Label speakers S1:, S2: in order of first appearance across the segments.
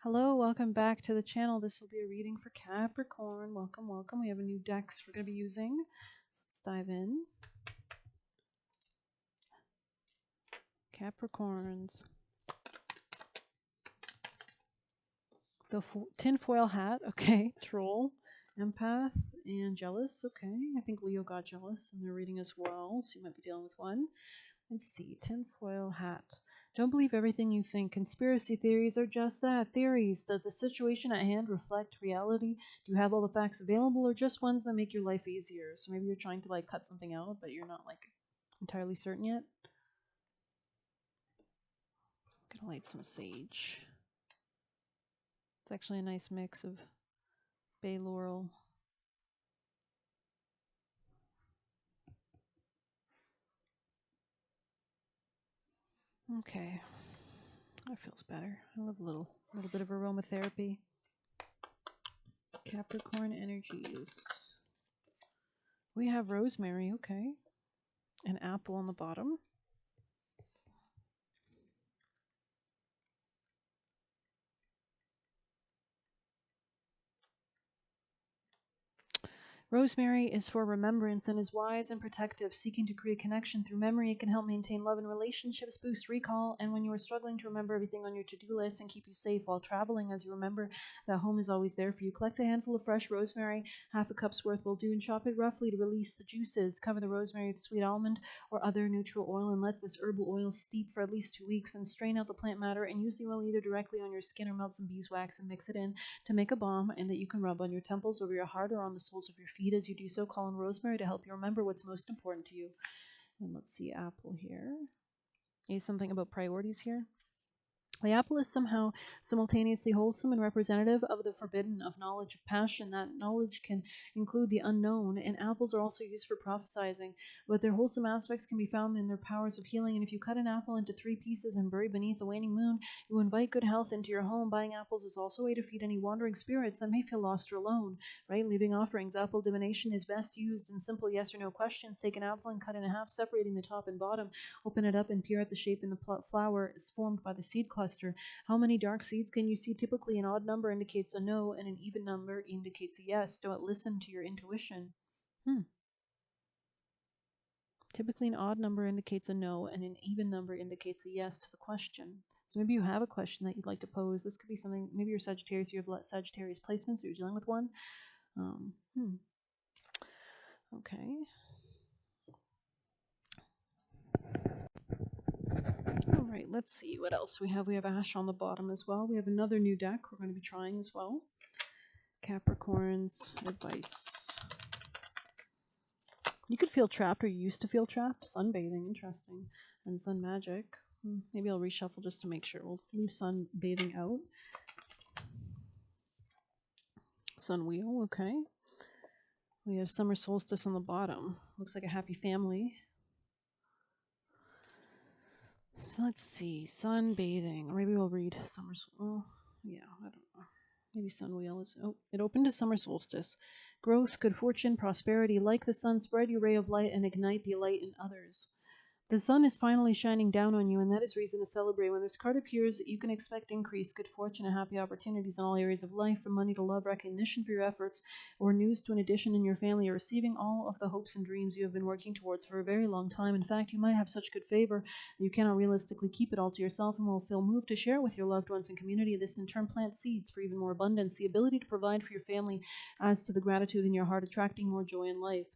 S1: Hello, welcome back to the channel. This will be a reading for Capricorn. Welcome, welcome. We have a new decks we're going to be using. So let's dive in. Capricorns. The tinfoil hat, okay. Troll, empath, and jealous, okay. I think Leo got jealous in their reading as well, so you might be dealing with one. Let's see, tinfoil hat. Don't believe everything you think. Conspiracy theories are just that, theories. Does the situation at hand reflect reality? Do you have all the facts available or just ones that make your life easier? So maybe you're trying to like cut something out, but you're not like entirely certain yet. I'm gonna light some sage. It's actually a nice mix of bay laurel. Okay, that feels better. I love a little bit of aromatherapy. Capricorn energies. We have rosemary, okay. An apple on the bottom. Rosemary is for remembrance and is wise and protective, seeking to create connection through memory. It can help maintain love and relationships, boost recall, and when you are struggling to remember everything on your to-do list and keep you safe while traveling, as you remember that home is always there for you. Collect a handful of fresh rosemary, half a cup's worth will do, and chop it roughly to release the juices. Cover the rosemary with sweet almond or other neutral oil and let this herbal oil steep for at least 2 weeks. Then strain out the plant matter and use the oil either directly on your skin or melt some beeswax and mix it in to make a balm and that you can rub on your temples, over your heart, or on the soles of your feet. As you do so, call on rosemary to help you remember what's most important to you. And let's see, apple here. Is something about priorities here. The apple is somehow simultaneously wholesome and representative of the forbidden, of knowledge, of passion. That knowledge can include the unknown, and apples are also used for prophesying, but their wholesome aspects can be found in their powers of healing. And if you cut an apple into 3 pieces and bury beneath the waning moon, you invite good health into your home. Buying apples is also a way to feed any wandering spirits that may feel lost or alone, right? Leaving offerings. Apple divination is best used in simple yes or no questions. Take an apple and cut it in half, separating the top and bottom. Open it up and peer at the shape in the flower is formed by the seed cluster. How many dark seeds can you see? Typically, an odd number indicates a no, and an even number indicates a yes. Don't listen to your intuition. Typically, an odd number indicates a no, and an even number indicates a yes to the question. So maybe you have a question that you'd like to pose. This could be something, maybe you're Sagittarius, you have Sagittarius placements, or you're dealing with one. Okay. All right, let's see what else we have. We have Ash on the bottom as well. We have another new deck we're going to be trying as well. Capricorn's advice. You could feel trapped, or you used to feel trapped. Sunbathing, interesting. And sun magic. Maybe I'll reshuffle just to make sure. We'll leave sunbathing out. Sun wheel, okay. We have summer solstice on the bottom. Looks like a happy family. So let's see. Sunbathing. Or maybe we'll read summer. Oh, yeah, I don't know. Maybe sun wheel is. Oh, it opened to summer solstice. Growth, good fortune, prosperity. Like the sun, spread your ray of light and ignite the light in others. The sun is finally shining down on you, and that is reason to celebrate. When this card appears, you can expect increase, good fortune, and happy opportunities in all areas of life, from money to love, recognition for your efforts, or news to an addition in your family. You're receiving all of the hopes and dreams you have been working towards for a very long time. In fact, you might have such good favor that you cannot realistically keep it all to yourself and will feel moved to share with your loved ones and community. This in turn plants seeds for even more abundance. The ability to provide for your family adds to the gratitude in your heart, attracting more joy in life.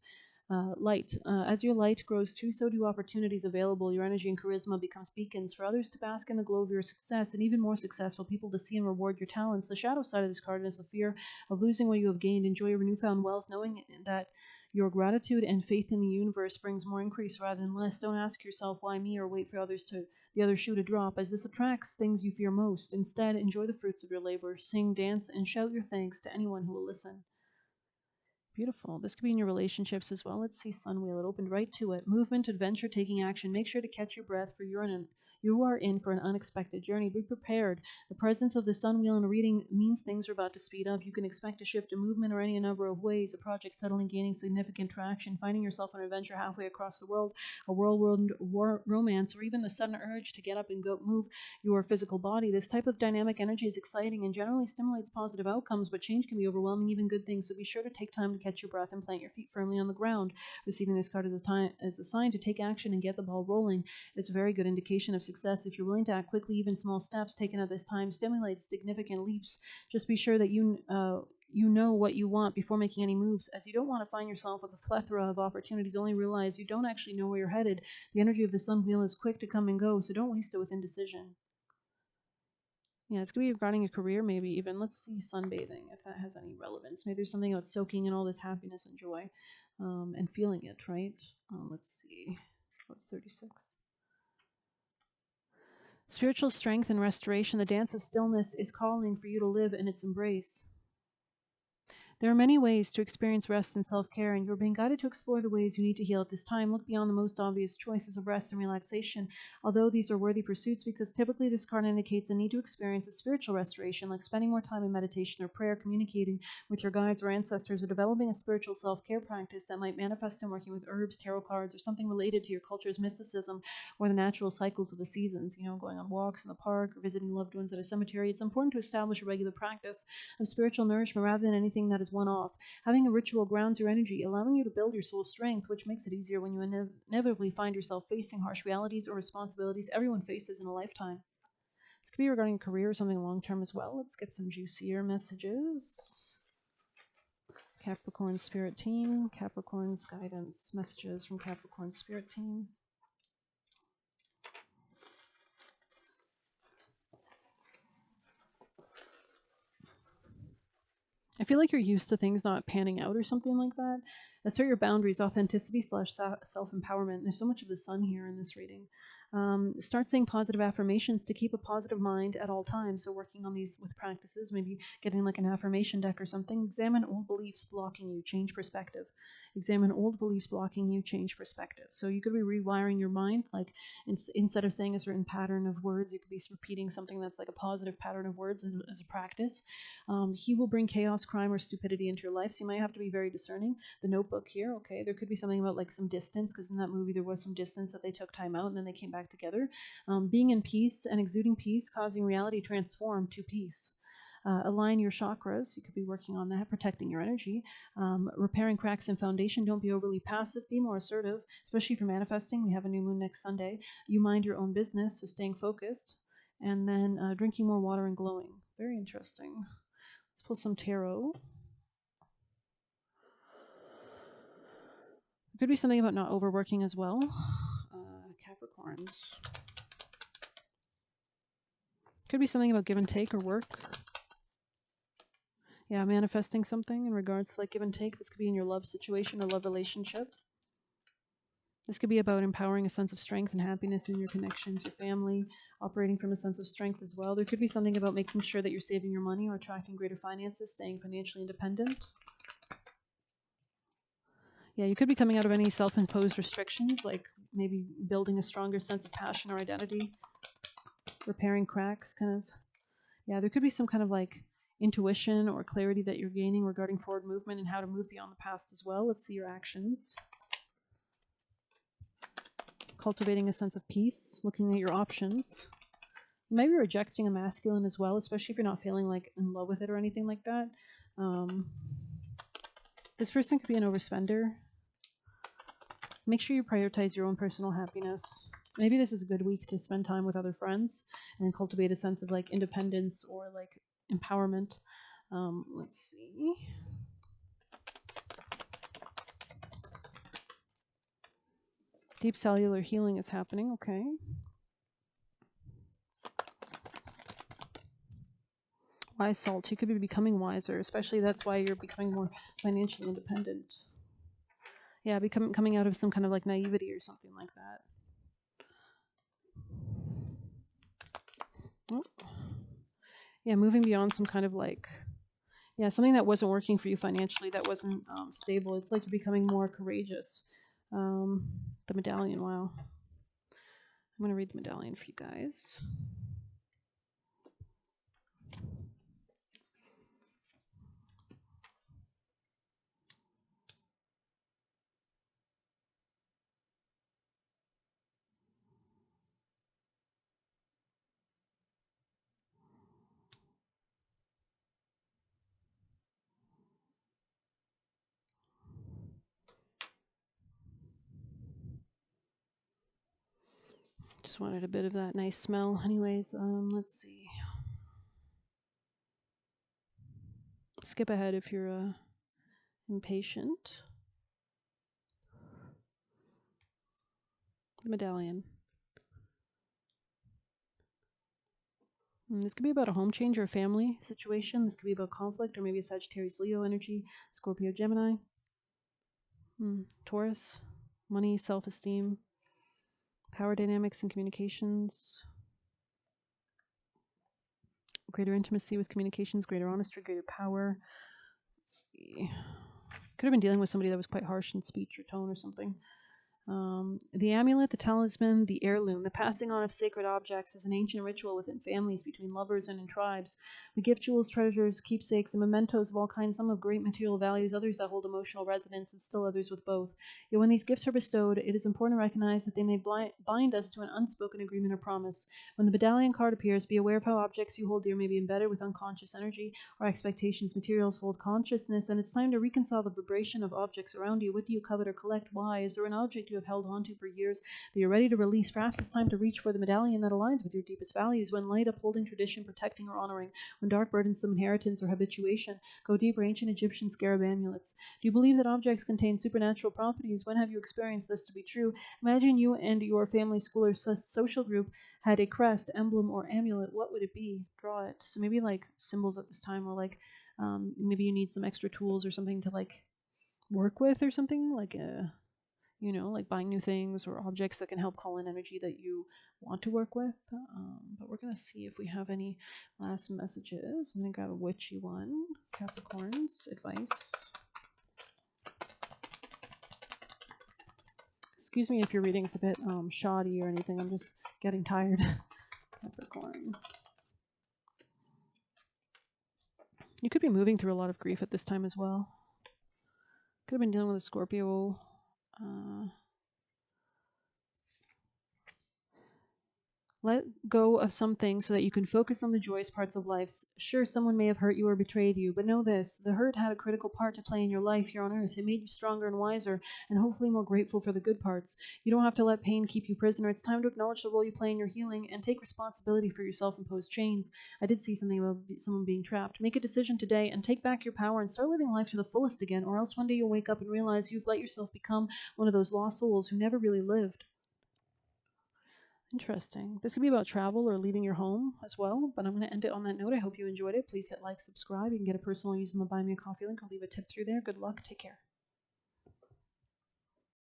S1: Light. As your light grows too, so do opportunities available. Your energy and charisma becomes beacons for others to bask in the glow of your success, and even more successful people to see and reward your talents. The shadow side of this card is the fear of losing what you have gained. Enjoy your newfound wealth, knowing that your gratitude and faith in the universe brings more increase rather than less. Don't ask yourself why me, or wait for the other shoe to drop, as this attracts things you fear most. Instead, enjoy the fruits of your labor. Sing, dance, and shout your thanks to anyone who will listen. Beautiful. This could be in your relationships as well. Let's see sun wheel. It opened right to it. Movement, adventure, taking action. Make sure to catch your breath, for you're You are in for an unexpected journey. Be prepared. The presence of the sun wheel in a reading means things are about to speed up. You can expect a shift in movement or any number of ways, a project suddenly gaining significant traction, finding yourself on an adventure halfway across the world, a whirlwind romance, or even the sudden urge to get up and go move your physical body. This type of dynamic energy is exciting and generally stimulates positive outcomes, but change can be overwhelming, even good things. So be sure to take time to catch your breath and plant your feet firmly on the ground. Receiving this card as a sign to take action and get the ball rolling is a very good indication of success. If you're willing to act quickly, even small steps taken at this time stimulates significant leaps. Just be sure that you know what you want before making any moves, as you don't want to find yourself with a plethora of opportunities, only realize you don't actually know where you're headed. The energy of the sun wheel is quick to come and go, so don't waste it with indecision. Yeah, it's going to be regarding a career, maybe even. Let's see, sunbathing, if that has any relevance. Maybe there's something about soaking in all this happiness and joy and feeling it, right? Let's see. What's 36? Spiritual strength and restoration. The dance of stillness is calling for you to live in its embrace. There are many ways to experience rest and self-care, and you're being guided to explore the ways you need to heal at this time. Look beyond the most obvious choices of rest and relaxation, although these are worthy pursuits, because typically this card indicates a need to experience a spiritual restoration, like spending more time in meditation or prayer, communicating with your guides or ancestors, or developing a spiritual self-care practice that might manifest in working with herbs, tarot cards, or something related to your culture's mysticism or the natural cycles of the seasons, going on walks in the park or visiting loved ones at a cemetery. It's important to establish a regular practice of spiritual nourishment rather than anything that is one-off. Having a ritual grounds your energy, allowing you to build your soul's strength, which makes it easier when you inevitably find yourself facing harsh realities or responsibilities everyone faces in a lifetime. This could be regarding career or something long-term as well. Let's get some juicier messages. Capricorn Spirit Team, Capricorn's guidance, messages from Capricorn Spirit Team. I feel like you're used to things not panning out or something like that. Assert your boundaries, authenticity / self-empowerment. There's so much of the sun here in this reading. Start saying positive affirmations to keep a positive mind at all times. So working on these with practices, maybe getting like an affirmation deck or something. Examine old beliefs blocking you, change perspective. Examine old beliefs blocking you, change perspective. So you could be rewiring your mind, like instead of saying a certain pattern of words, you could be repeating something that's like a positive pattern of words as a practice. He will bring chaos, crime, or stupidity into your life, so you might have to be very discerning. The Notebook here, okay, there could be something about like some distance, because in that movie there was some distance that they took time out and then they came back together. Being in peace and exuding peace, causing reality to transform to peace. Align your chakras. You could be working on that, protecting your energy. Repairing cracks in foundation. Don't be overly passive. Be more assertive, especially for manifesting. We have a new moon next Sunday. You mind your own business, so staying focused. And then drinking more water and glowing. Very interesting. Let's pull some tarot. It could be something about not overworking as well. Capricorns. Could be something about give and take or work. Yeah, manifesting something in regards to like give and take. This could be in your love situation or love relationship. This could be about empowering a sense of strength and happiness in your connections, your family, operating from a sense of strength as well. There could be something about making sure that you're saving your money or attracting greater finances, staying financially independent. Yeah, you could be coming out of any self-imposed restrictions, like maybe building a stronger sense of passion or identity, repairing cracks, kind of. Yeah, there could be some kind of like intuition or clarity that you're gaining regarding forward movement and how to move beyond the past as well. Let's see your actions. Cultivating a sense of peace, looking at your options. You might be rejecting a masculine as well, especially if you're not feeling like in love with it or anything like that. This person could be an overspender. Make sure you prioritize your own personal happiness. Maybe this is a good week to spend time with other friends and cultivate a sense of like independence or like empowerment. Let's see. Deep cellular healing is happening. Okay. Wise salt. You could be becoming wiser, especially that's why you're becoming more financially independent. Yeah, coming out of some kind of like naivety or something like that. Oh. Yeah, moving beyond some kind of like, yeah, something that wasn't working for you financially, that wasn't stable. It's like you're becoming more courageous. The medallion, wow. I'm going to read the medallion for you guys. Just wanted a bit of that nice smell. Anyways, let's see. Skip ahead if you're impatient. The medallion. This could be about a home change or a family situation. This could be about conflict or maybe a Sagittarius Leo energy, Scorpio Gemini, Taurus, money, self-esteem, power dynamics and communications, greater intimacy with communications, greater honesty, greater power. Let's see. Could have been dealing with somebody that was quite harsh in speech or tone or something. The amulet, the talisman, the heirloom, the passing on of sacred objects is an ancient ritual within families, between lovers, and in tribes. We gift jewels, treasures, keepsakes, and mementos of all kinds, some of great material values, others that hold emotional resonance, and still others with both. Yet when these gifts are bestowed, it is important to recognize that they may bind us to an unspoken agreement or promise. When the medallion card appears, be aware of how objects you hold dear may be embedded with unconscious energy or expectations. Materials hold consciousness, and it's time to reconcile the vibration of objects around you. What do you covet or collect? Why? Is there an object you have held onto for years that you're ready to release? Perhaps it's time to reach for the medallion that aligns with your deepest values. When light, upholding tradition, protecting or honoring. When dark, burdensome inheritance or habituation. Go deeper. Ancient Egyptian scarab amulets. Do you believe that objects contain supernatural properties? When have you experienced this to be true? Imagine you and your family, school, or social group had a crest, emblem, or amulet. What would it be? Draw it. So maybe like symbols at this time, or like maybe you need some extra tools or something to like work with or something, like like buying new things or objects that can help call in energy that you want to work with. But we're going to see if we have any last messages. I'm going to grab a witchy one. Capricorn's advice. Excuse me if your reading's a bit shoddy or anything. I'm just getting tired. Capricorn. You could be moving through a lot of grief at this time as well. Could have been dealing with a Scorpio. Let go of some things so that you can focus on the joyous parts of life. Sure, someone may have hurt you or betrayed you, but know this: the hurt had a critical part to play in your life here on earth. It made you stronger and wiser, and hopefully more grateful for the good parts. You don't have to let pain keep you prisoner. It's time to acknowledge the role you play in your healing and take responsibility for your self-imposed chains. I did see something about someone being trapped. Make a decision today and take back your power and start living life to the fullest again, or else one day you'll wake up and realize you've let yourself become one of those lost souls who never really lived. Interesting. This could be about travel or leaving your home as well, but I'm going to end it on that note. I hope you enjoyed it. Please hit like, subscribe. You can get a personal use in the Buy Me a Coffee link. I'll leave a tip through there. Good luck. Take care.